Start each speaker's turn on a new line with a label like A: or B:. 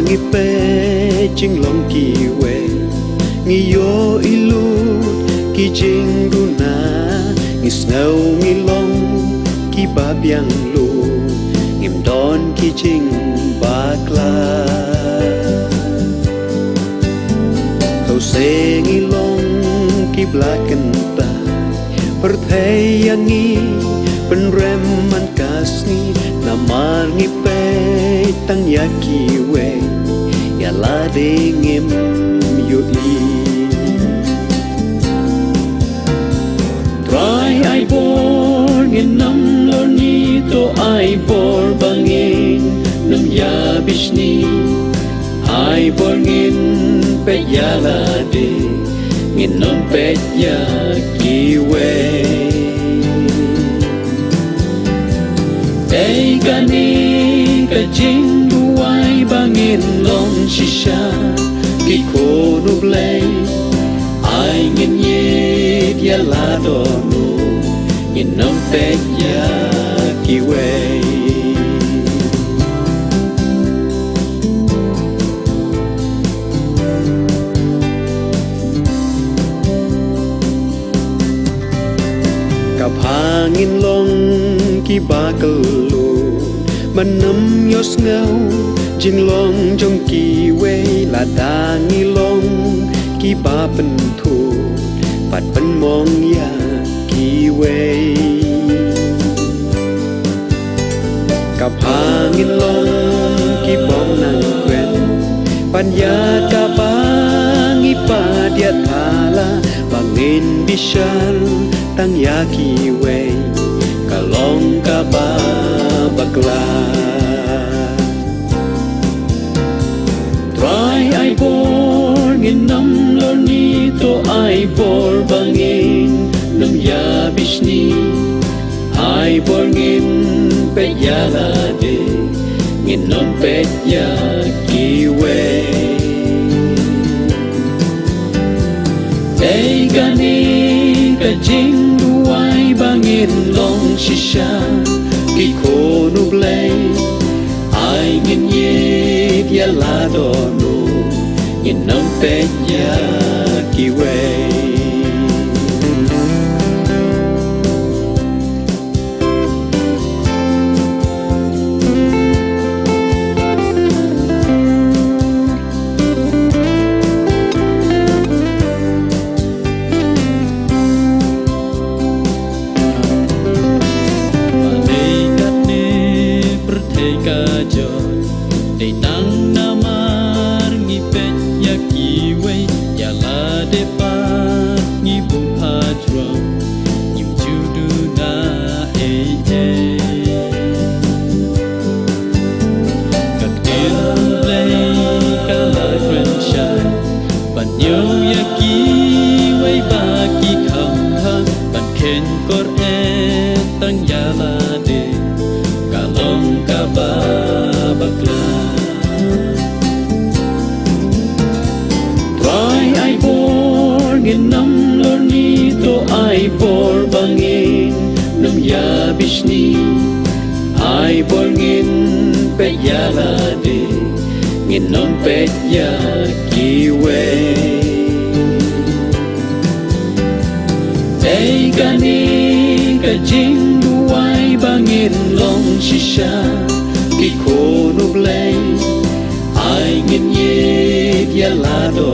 A: ngi pe ching long ki we ngi yo ilu ki ching du na ngi snow ngi long ki ba biang lu ngim don ki ching ba kla kau se ngi long ki blacken ta perthayangi penrem man kasni namar ngi pe tang yaki we ya la de ngim yo i try I born in nam lor ni to I bor bangin nam ya bishni I born in pe ya la de ngin non pe ya ki we Ei gani ka jing duai bangin long shisha ki kono blay ai ngin ye dia la do no ngin nom pe ya ki we ka phangin long ki ba kalu man nam yos ngau jing long trong ki we la da ngi long ki ba pen thu pat pen mong ya ki we ka phangin long ki bong nang quen pan ya ka ba ngi pa dia thala bangin bishal tang ya ki we ka long ka ba bakla try I born in nam lor ni to I bor bangin nam ya bishni I born in pe ya la de ngin non pe ya ki we ei gani ka jing duai bangin long shisha ki kono blay ai ngin ye dia la do no ngin nom pe ya ki we để tăng namar ngi pe ya ki we ya la de pa ngi bu pa drum nim chu du na e e các tiên play ka la friend shine ban yo ya ki we ba ki kham ha ban khen kor e tang ya la de ka long ka ba bakla try I born in nam lor ni to I bor bangin nam ya bishni I born in pe ya la de ngin non pe ya ki we ei gani ka jing duai bangin long shisha ki kono blay ai ngin ye dia la do